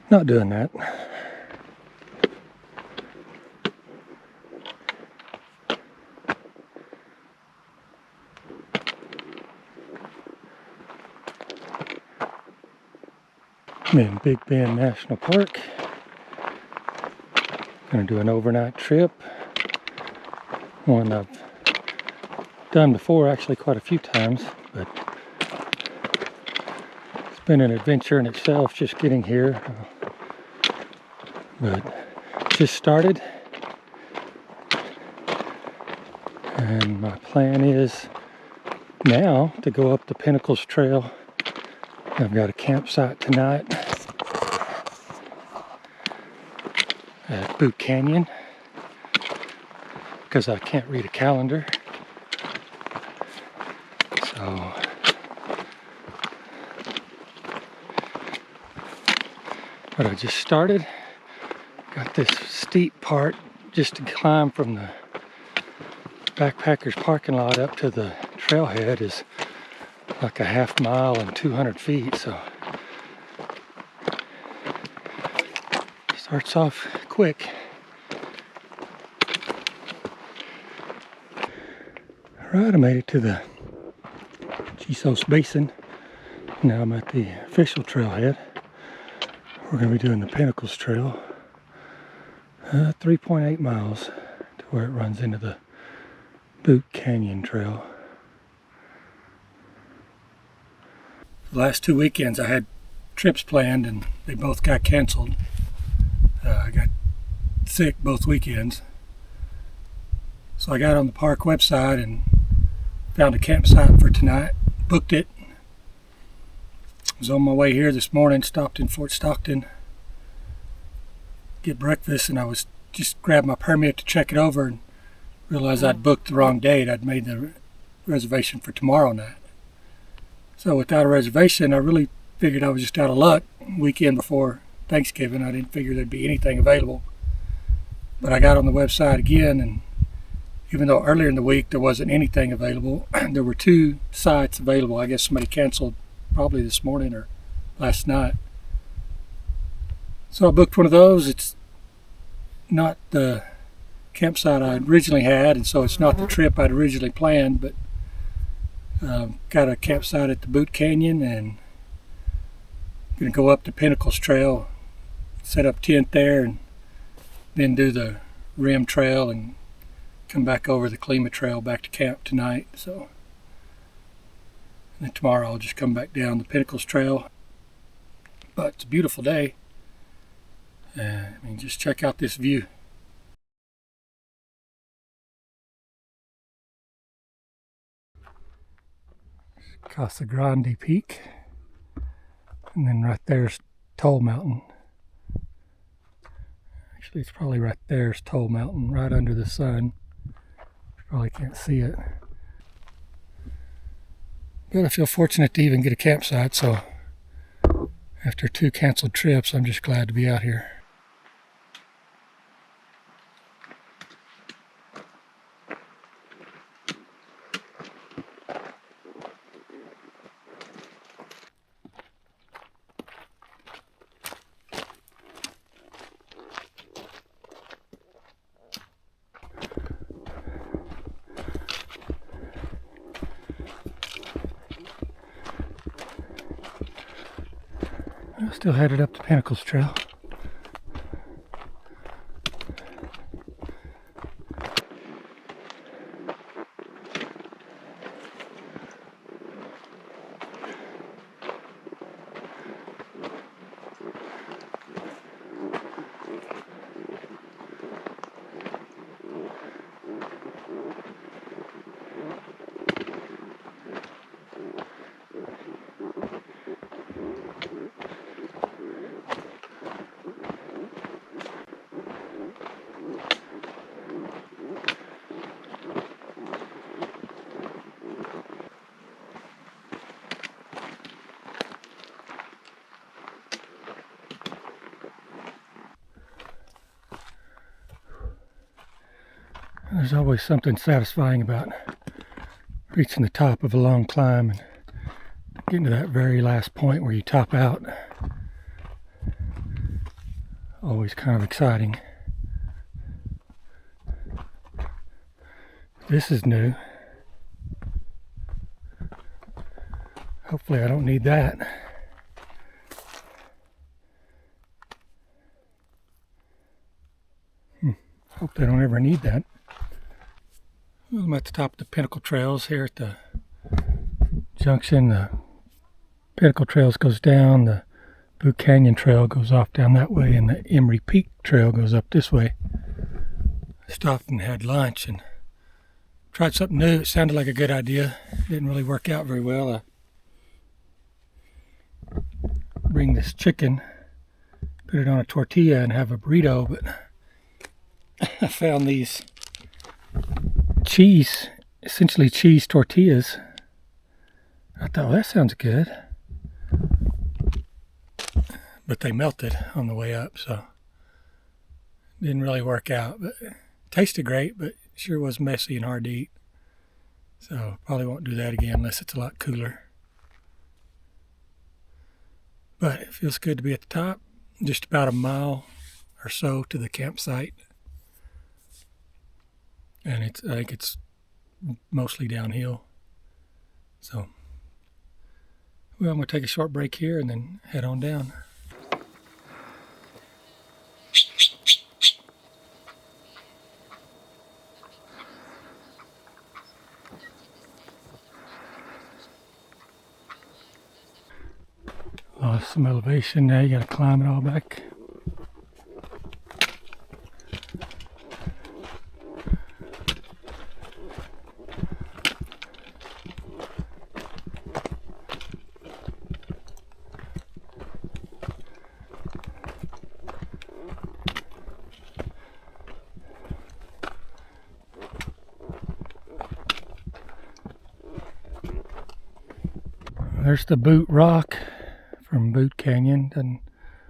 Not doing that. I'm in Big Bend National Park. Gonna do an overnight trip. One I've done before, actually quite a few times, but it's been an adventure in itself just getting here. But just started, and my plan is now to go up the Pinnacles Trail. I've got a campsite tonight at Boot Canyon because I can't read a calendar. So but I just started. Got this steep part just to climb from the backpacker's parking lot up to the trailhead is like a half mile and 200 feet, so starts off quick. Alright, I made it to the Chisos Basin. Now I'm at the official trailhead. We're going to be doing the Pinnacles Trail. 3.8 miles to where it runs into the Boot Canyon Trail. The last 2 weekends I had trips planned and they both got canceled. I got sick both weekends. So I got on the park website and found a campsite for tonight, booked it. Was on my way here this morning, stopped in Fort Stockton, get breakfast, and I was just grabbed my permit to check it over and realized I'd booked the wrong date. I'd made the reservation for tomorrow night. So without a reservation, I really figured I was just out of luck. Weekend before Thanksgiving, I didn't figure there'd be anything available. But I got on the website again, and even though earlier in the week there wasn't anything available, there were 2 sites available. I guess somebody canceled probably this morning or last night. So I booked one of those. It's not the campsite I originally had, and so it's not the trip I'd originally planned, but got a campsite at the Boot Canyon and gonna go up the Pinnacles Trail, set up tent there, and then do the rim trail and come back over the Colima trail back to camp tonight. So and then tomorrow I'll just come back down the Pinnacles Trail. But it's a beautiful day. I mean, just check out this view. Casa Grande Peak. And then right there's Toll Mountain. Actually, it's probably right there's Toll Mountain, right under the sun. You probably can't see it. But I feel fortunate to even get a campsite, so after 2 canceled trips, I'm just glad to be out here. Still headed up the Pinnacles Trail. There's always something satisfying about reaching the top of a long climb and getting to that very last point where you top out. Always kind of exciting. This is new. Hopefully I don't need that. Hope they don't ever need that. I'm at the top of the Pinnacle Trails here at the junction. The Pinnacle Trails goes down, the Boot Canyon Trail goes off down that way, and the Emery Peak Trail goes up this way. Stopped and had lunch and tried something new. It sounded like a good idea. Didn't really work out very well. I bring this chicken, put it on a tortilla and have a burrito, but I found these essentially cheese tortillas. I thought, well, that sounds good. But they melted on the way up, so didn't really work out. But it tasted great, but sure was messy and hard to eat. So probably won't do that again unless it's a lot cooler. But it feels good to be at the top. Just about a mile or so to the campsite. And I think it's mostly downhill. So, well, I'm going to take a short break here and then head on down. Lost some elevation now, you got to climb it all back. There's the Boot Rock from Boot Canyon. Doesn't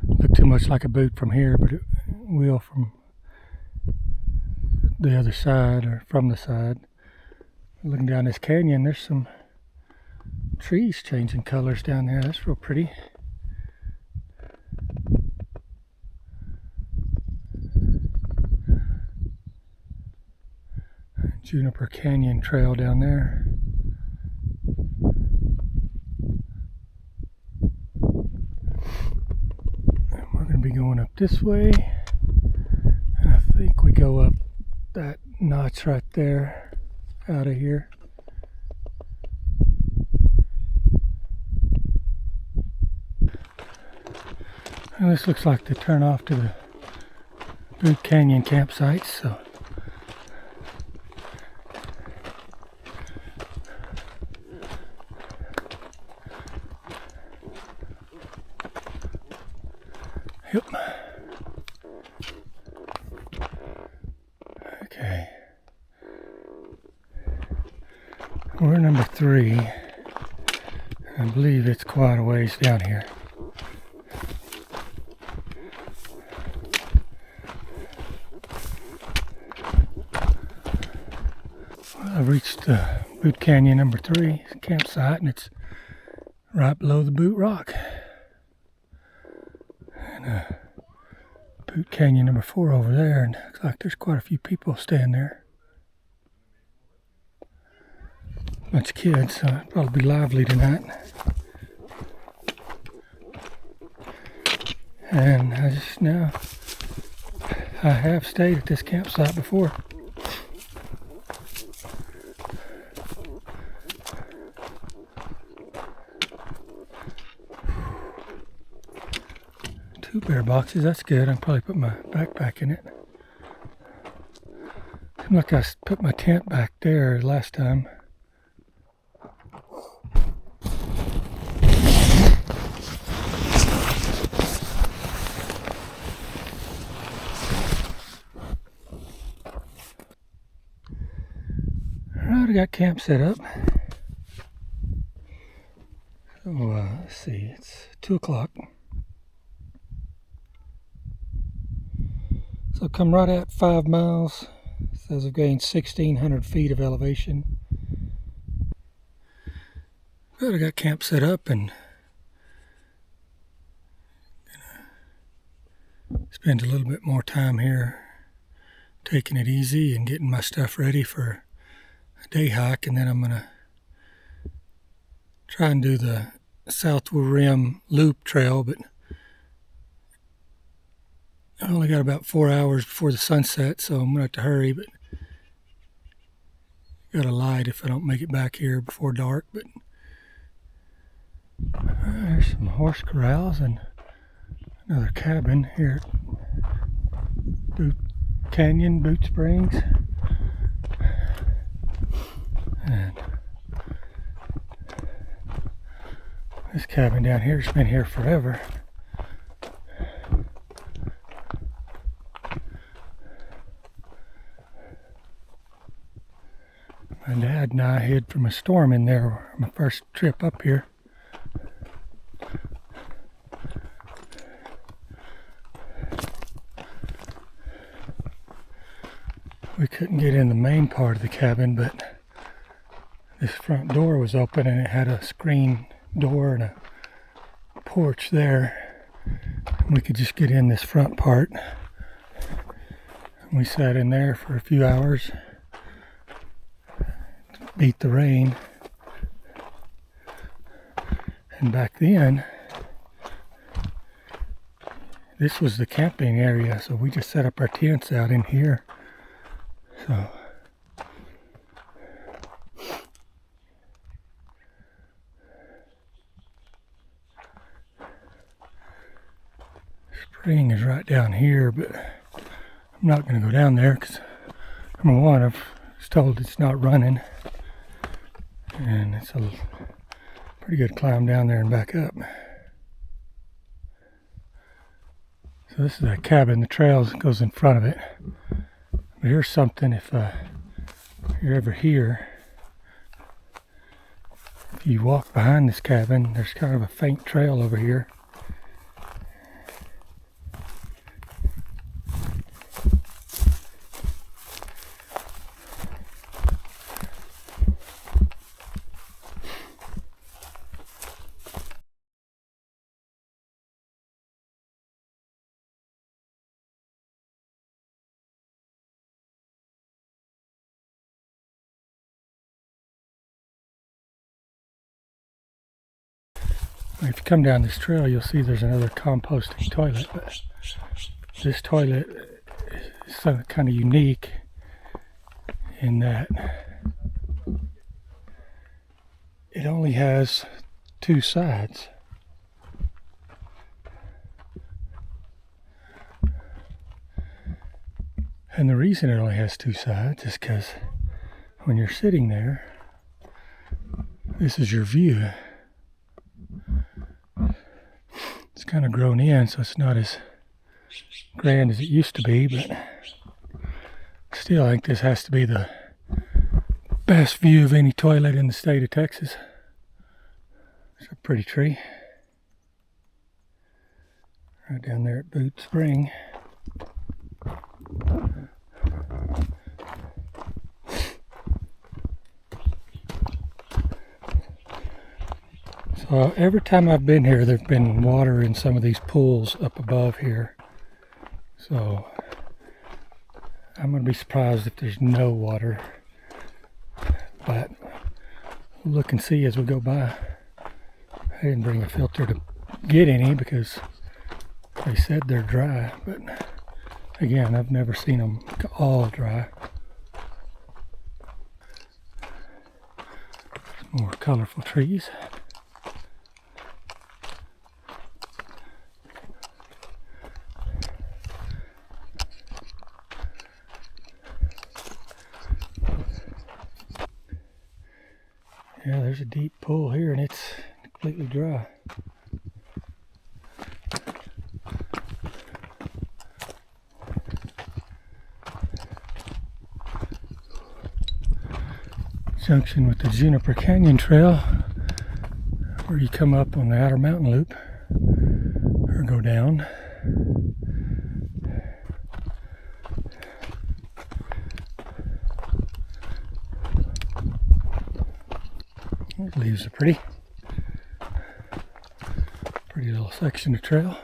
look too much like a boot from here, but it will from the other side or from the side. Looking down this canyon, there's some trees changing colors down there. That's real pretty. Juniper Canyon Trail down there. Be going up this way, and I think we go up that notch right there out of here. And this looks like the turn off to the Boot Canyon campsite, so yep. Okay. We're number 3. I believe it's quite a ways down here. I've reached Boot Canyon number 3 campsite, and it's right below the Boot Rock. Boot Canyon number 4 over there, and it looks like there's quite a few people staying there. Bunch of kids, so it'll probably be lively tonight. And I have stayed at this campsite before. Bear boxes, that's good. I can probably put my backpack in it. Seems like I put my tent back there last time. Alright, I got camp set up. So let's see, it's 2 o'clock. So come right at 5 miles. It says I've gained 1,600 feet of elevation. But I got camp set up and spend a little bit more time here taking it easy and getting my stuff ready for a day hike, and then I'm gonna try and do the Southward Rim Loop Trail, but I only got about 4 hours before the sunset, so I'm gonna have to hurry, but got a light if I don't make it back here before dark. But there's some horse corrals and another cabin here at Boot Canyon, Boot Springs. And this cabin down here has been here forever. My dad and I hid from a storm in there my first trip up here. We couldn't get in the main part of the cabin, but this front door was open and it had a screen door and a porch there. We could just get in this front part. We sat in there for a few hours, beat the rain. And back then, this was the camping area, so we just set up our tents out in here. So spring is right down here, but I'm not going to go down there because, number one, I was told it's not running, and it's a pretty good climb down there and back up. So this is that cabin. The trail goes in front of it. But here's something, if you're ever here, if you walk behind this cabin, there's kind of a faint trail over here. If you come down this trail, you'll see there's another composting toilet, but this toilet is kind of unique in that it only has 2 sides. And the reason it only has 2 sides is because when you're sitting there, this is your view. It's kind of grown in, so it's not as grand as it used to be, but still I think this has to be the best view of any toilet in the state of Texas. It's a pretty tree. Right down there at Boot Spring. So every time I've been here, there's been water in some of these pools up above here. So I'm going to be surprised if there's no water. But we'll look and see as we go by. I didn't bring a filter to get any because they said they're dry. But again, I've never seen them all dry. More colorful trees. Yeah, there's a deep pool here and it's completely dry. Junction with the Juniper Canyon Trail, where you come up on the Outer Mountain Loop or go down. These leaves are pretty little section of trail.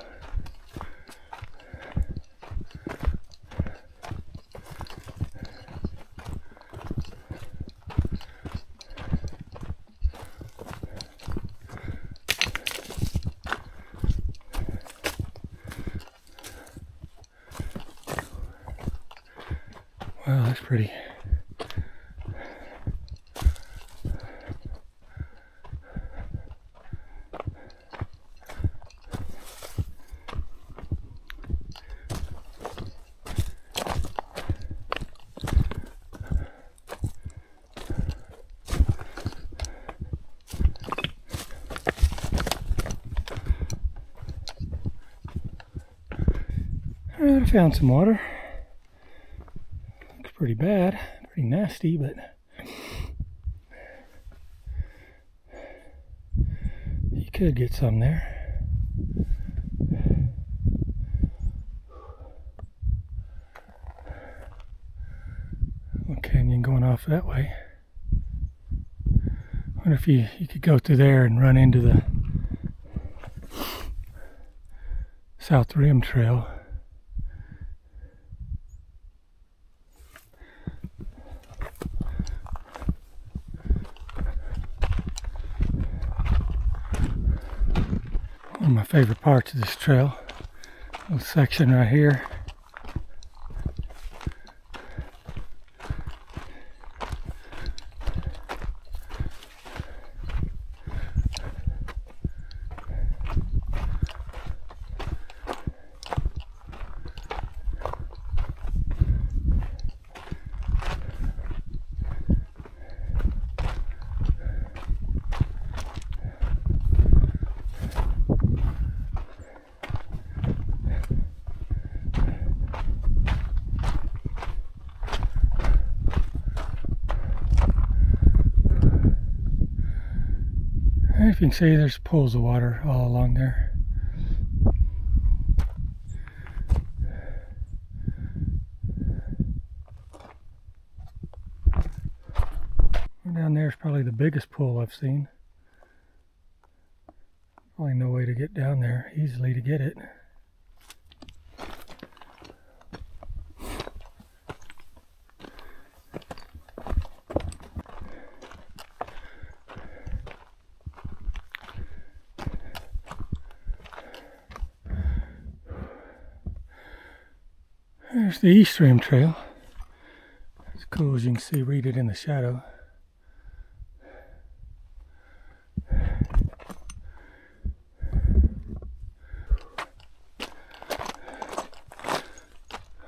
Wow, that's pretty. Alright, I found some water. Looks pretty bad, pretty nasty, but you could get some there. Little canyon going off that way. I wonder if you could go through there and run into the South Rim Trail. One of my favorite parts of this trail, little section right here. If you can see, there's pools of water all along there. Down there is probably the biggest pool I've seen. Probably no way to get down there easily to get it. There's the East Rim Trail. It's cool, as you can see, read it in the shadow.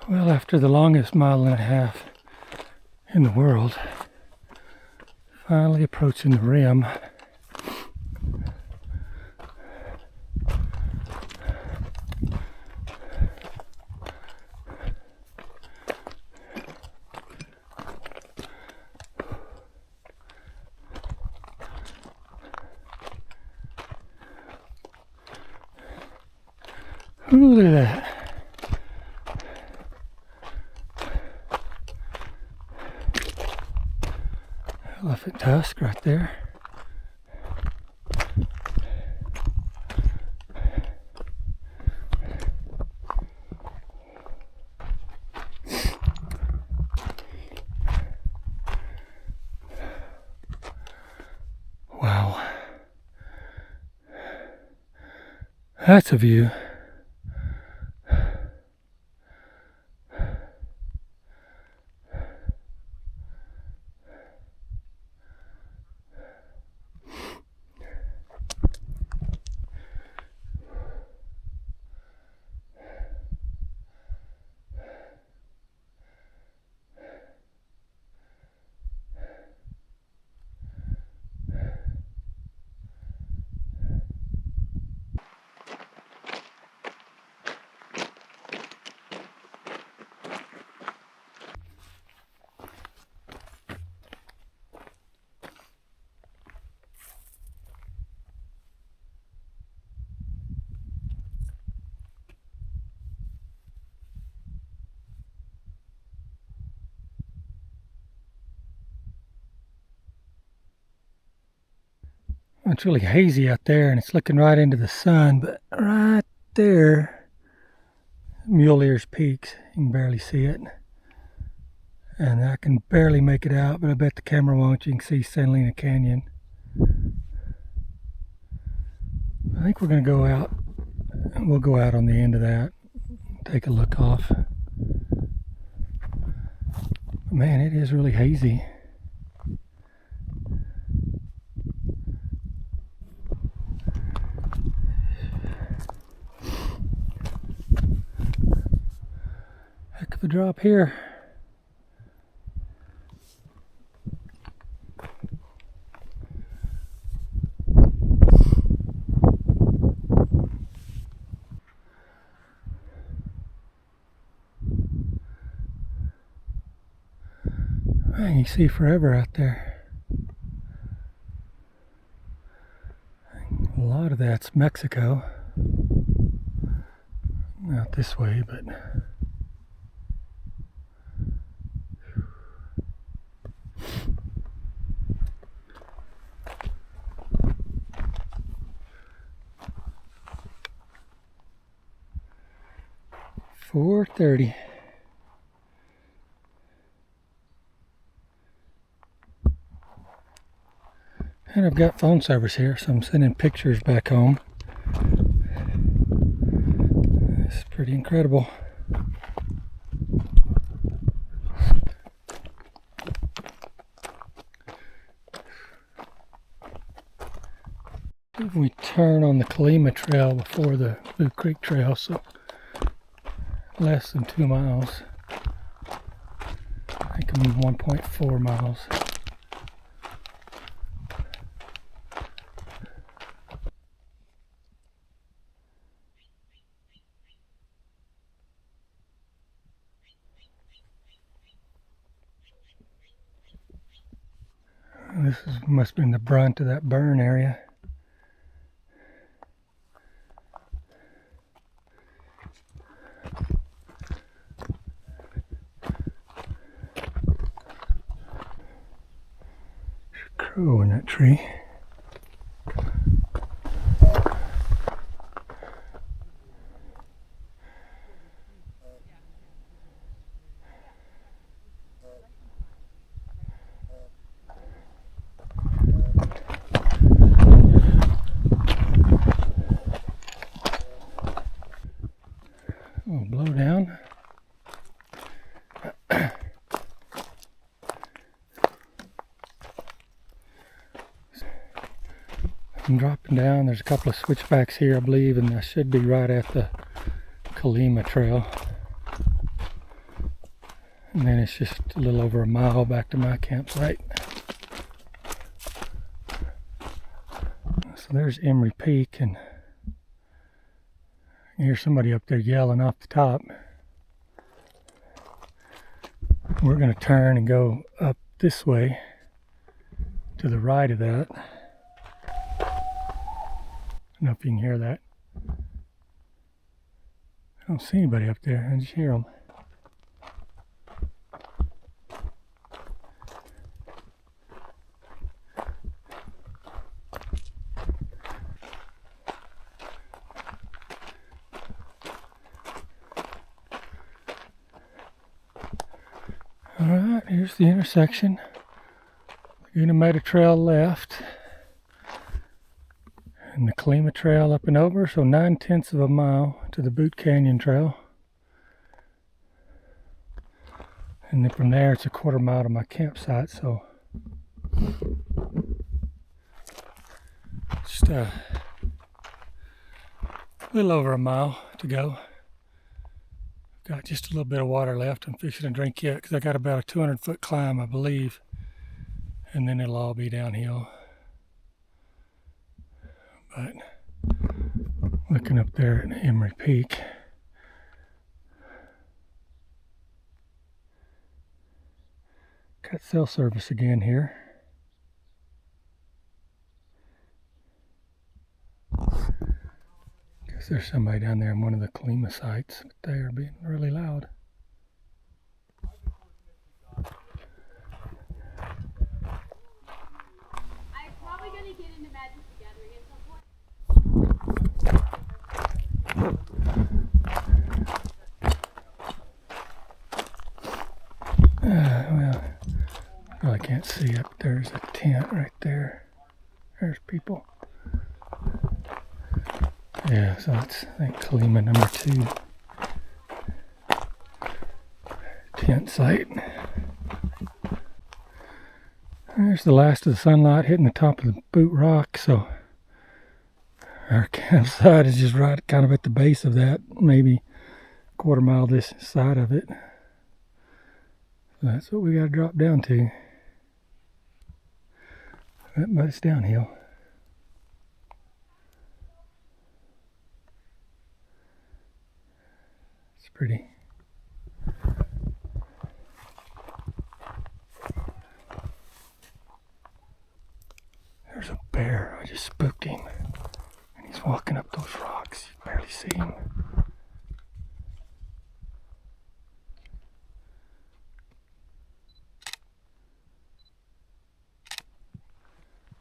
Well, after the longest 1.5 miles in the world, finally approaching the rim. Ooh, look at that. Elephant tusk right there. Wow. That's a view. It's really hazy out there and it's looking right into the sun, but right there, Mule Ears Peaks, you can barely see it. And I can barely make it out, but I bet the camera won't. You can see San Lena Canyon. I think we're going to go out, and we'll go out on the end of that, take a look off. Man, it is really hazy. Heck of a drop here. Man, you see forever out there. A lot of that's Mexico. Not this way, but 4:30. And I've got phone service here, so I'm sending pictures back home. It's pretty incredible. We turn on the Colima trail before the Boot Creek trail, so less than 2 miles. I think I'm 1.4 miles. Must have been the brunt of that burn area. There's a crow in that tree. Blow down. I'm dropping down. There's a couple of switchbacks here, I believe, and I should be right at the Colima trail. And then it's just a little over a mile back to my campsite. So there's Emery Peak, and I hear somebody up there yelling off the top. We're going to turn and go up this way to the right of that. I don't know if you can hear that. I don't see anybody up there. I just hear them. Alright, here's the intersection. Laguna Meta Trail left. And the Colima Trail up and over, so 9/10 of a mile to the Boot Canyon Trail. And then from there it's a 1/4 mile to my campsite, so just a little over a mile to go. Got just a little bit of water left. I'm fixing to drink yet because I got about a 200-foot climb, I believe, and then it'll all be downhill. But looking up there at Emery Peak, got cell service again here. Guess there's somebody down there in one of the Colima sites, but they are being really loud. I'm probably going to get into Magic the Gathering at some point. Well, I really can't see up. There's a tent right there. There's people. Yeah, so it's, I think, Colima number 2 tent site. There's the last of the sunlight hitting the top of the boot rock, so our campsite is just right kind of at the base of that, maybe a quarter mile this side of it. So that's what we got to drop down to. But it's downhill. It's pretty. There's a bear. I just spooked him. And he's walking up those rocks. You can barely see him.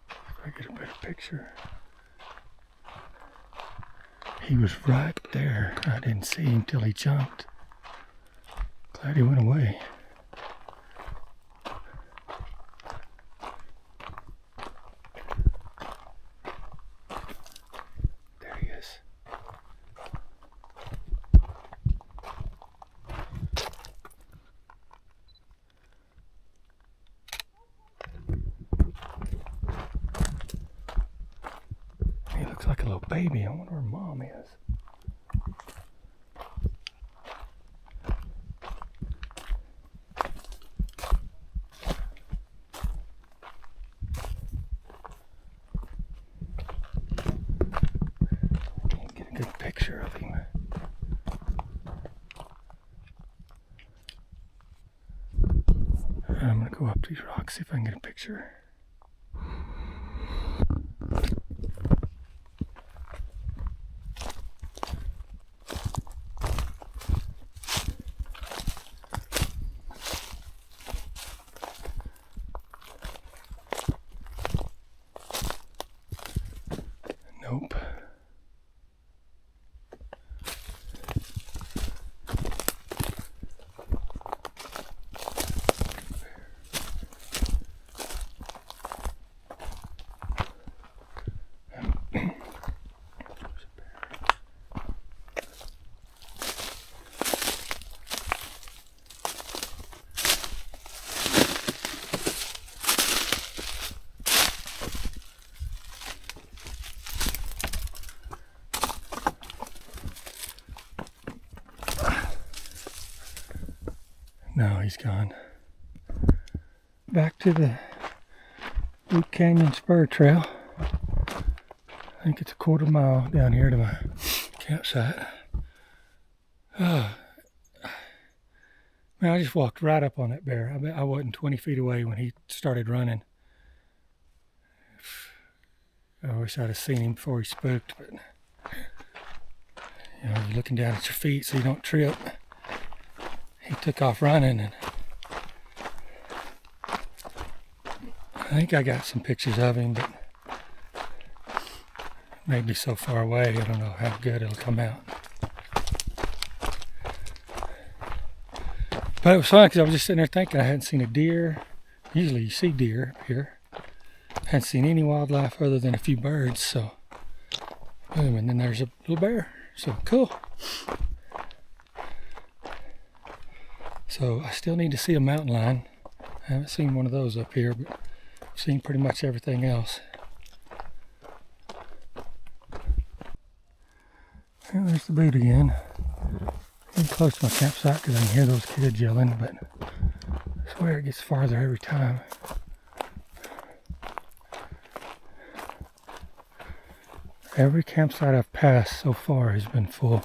If I get a better picture. He was right there. I didn't see him till he jumped. Glad he went away. There he is. He looks like a little baby. I wonder where Mom is. Get a good picture of him. I'm gonna go up these rocks, see if I can get a picture. Nope. No, he's gone. Back to the Boot Canyon Spur Trail. I think it's a quarter mile down here to my campsite. Man, I just walked right up on that bear. I bet I wasn't 20 feet away when he started running. I wish I'd have seen him before he spooked, but you know, you're looking down at your feet so you don't trip. He took off running, and I think I got some pictures of him, but maybe so far away, I don't know how good it'll come out. But it was fun because I was just sitting there thinking I hadn't seen a deer. Usually you see deer up here. I hadn't seen any wildlife other than a few birds, so boom, and then there's a little bear. So cool. So I still need to see a mountain lion. I haven't seen one of those up here, but I've seen pretty much everything else. Well, there's the boot again. I'm close to my campsite because I can hear those kids yelling, but I swear it gets farther every time. Every campsite I've passed so far has been full.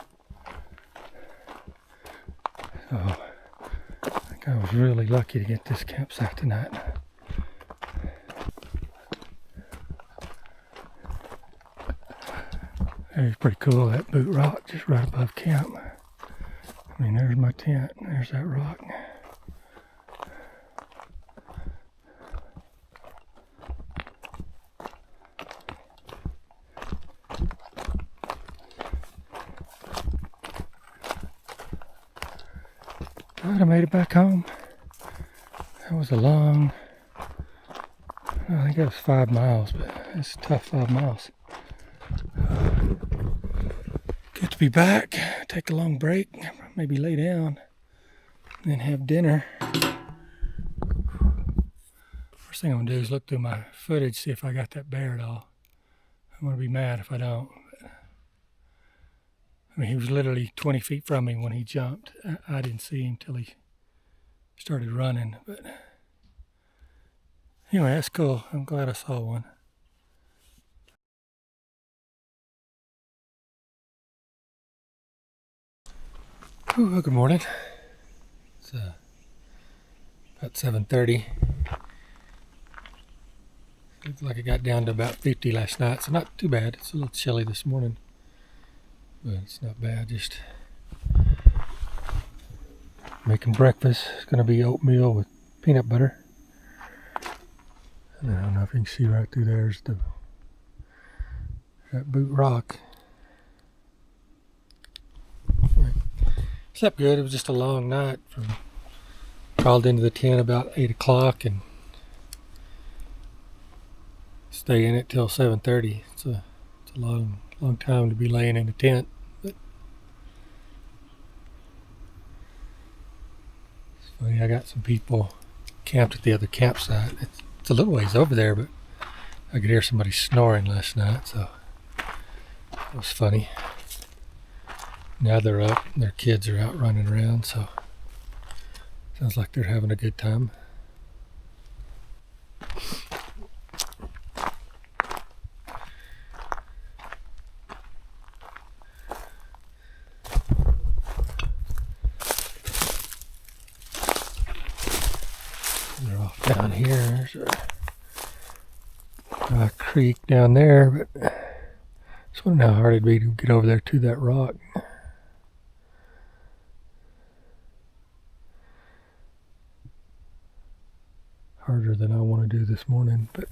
So I was really lucky to get this campsite tonight. It's pretty cool, that boot rock just right above camp. I mean, there's my tent, there's that rock. Glad I made it back home. That was a long, I think that was 5 miles, but it's a tough 5 miles. Good to be back, take a long break, maybe lay down, and then have dinner. We're First thing I'm gonna do is look through my footage, see if I got that bear at all. I'm gonna be mad if I don't. I mean, he was literally 20 feet from me when he jumped. I didn't see him till he started running, but anyway, that's cool. I'm glad I saw one. Ooh, well, good morning. It's about 7:30. Looks like it got down to about 50 last night, so not too bad. It's a little chilly this morning, but it's not bad. Just making breakfast. It's going to be oatmeal with peanut butter. And I don't know if you can see right through there's that boot rock. Slept good. It was just a long night. Crawled into the tent about 8 o'clock and stay in it till 7:30. It's a long time to be laying in a tent. But it's funny, I got some people camped at the other campsite. It's a little ways over there, but I could hear somebody snoring last night, so it was funny. Now they're up, and their kids are out running around, so sounds like they're having a good time. They're off down here. There's a creek down there, but just wondering how hard it'd be to get over there to that rock. Harder than I want to do this morning, but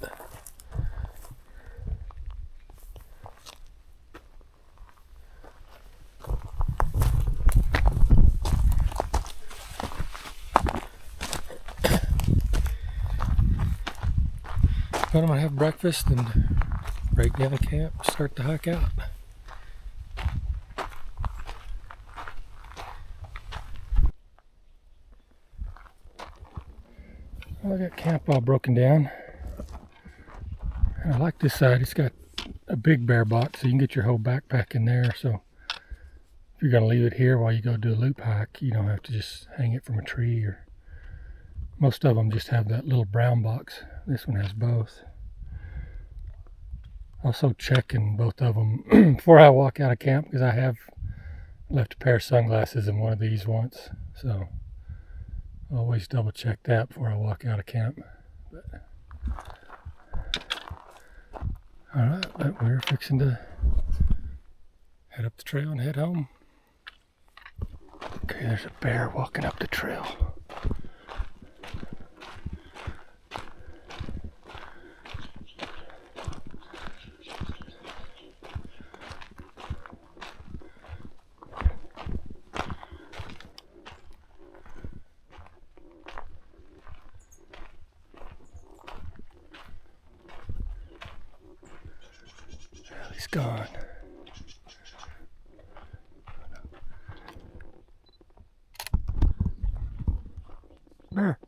I'm gonna have breakfast and break down the camp, start the hike out. Well, I got camp all broken down. And I like this side. It's got a big bear box, so you can get your whole backpack in there. So if you're gonna leave it here while you go do a loop hike, you don't have to just hang it from a tree. Or most of them just have that little brown box. This one has both. Also checking both of them before I walk out of camp, because I have left a pair of sunglasses in one of these once. So always double check that before I walk out of camp. Alright, but we're fixing to head up the trail and head home. Okay, there's a bear walking up the trail. He's gone. Bear.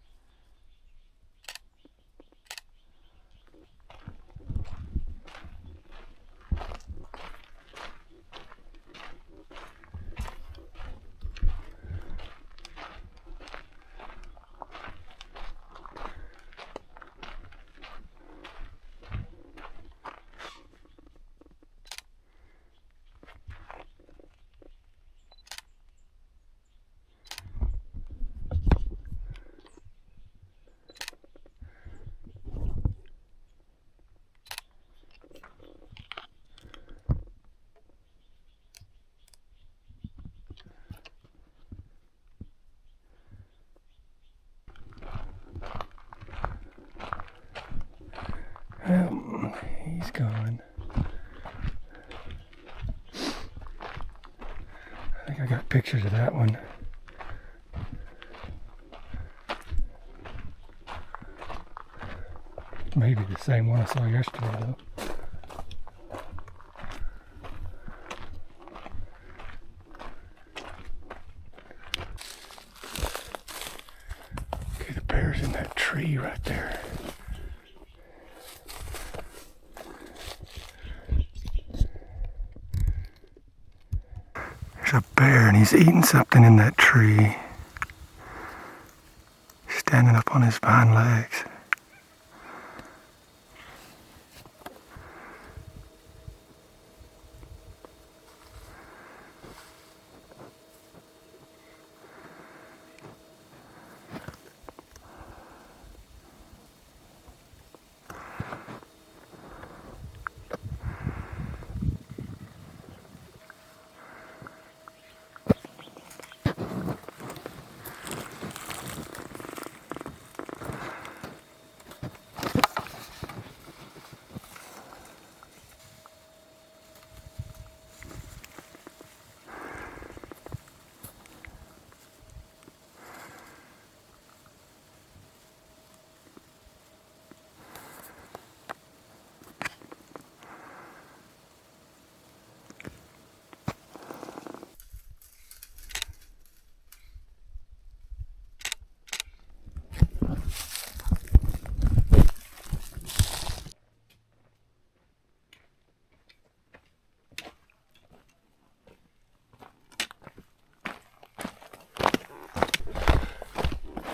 Well, he's gone. I think I got pictures of that one. Maybe the same one I saw yesterday, though. Okay, the bear's in that tree right there. There's a bear and he's eating something in that tree. Standing up on his hind legs.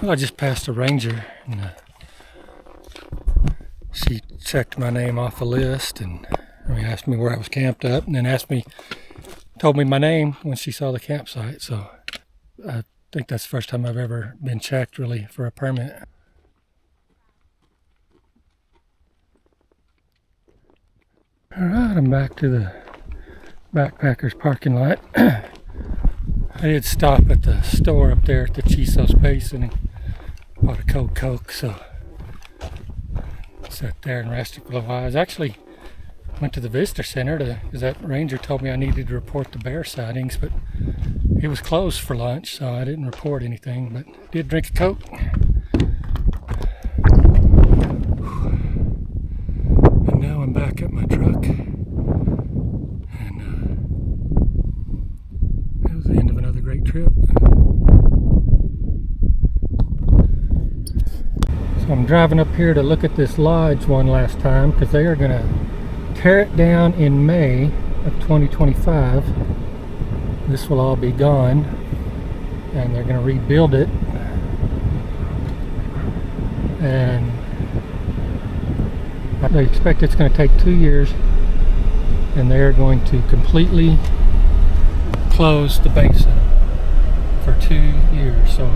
Well, I just passed a ranger and she checked my name off a list and asked me where I was camped up, and then told me my name when she saw the campsite. So I think that's the first time I've ever been checked really for a permit. All right, I'm back to the Backpackers parking lot. I did stop at the store up there at the Chisos Basin and bought a cold Coke, so sat there and rested for a while. I actually went to the visitor center because that ranger told me I needed to report the bear sightings, but it was closed for lunch, so I didn't report anything, but did drink a Coke. And now I'm back at my truck, and that was the end of another great trip. So I'm driving up here to look at this lodge one last time because they are going to tear it down in May of 2025. This will all be gone and they're going to rebuild it, and they expect it's going to take 2 years, and they're going to completely close the basin for 2 years. So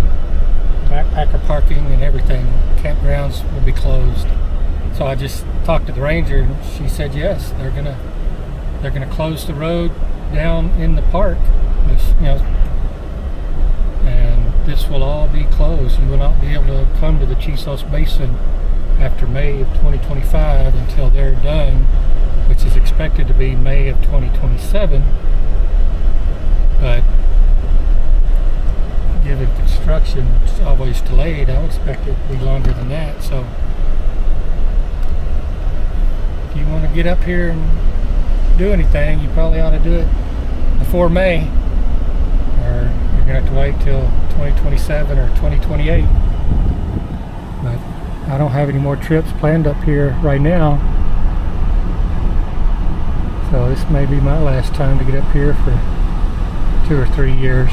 backpacker parking and everything, campgrounds will be closed. So I just talked to the ranger and she said yes, they're gonna close the road down in the park, and this will all be closed. You will not be able to come to the Chisos Basin after May of 2025 until they're done, which is expected to be May of 2027. But given construction is always delayed, I would expect it to be longer than that. So if you want to get up here and do anything, you probably ought to do it before May, or you're going to have to wait till 2027 or 2028. But I don't have any more trips planned up here right now, so this may be my last time to get up here for 2 or 3 years.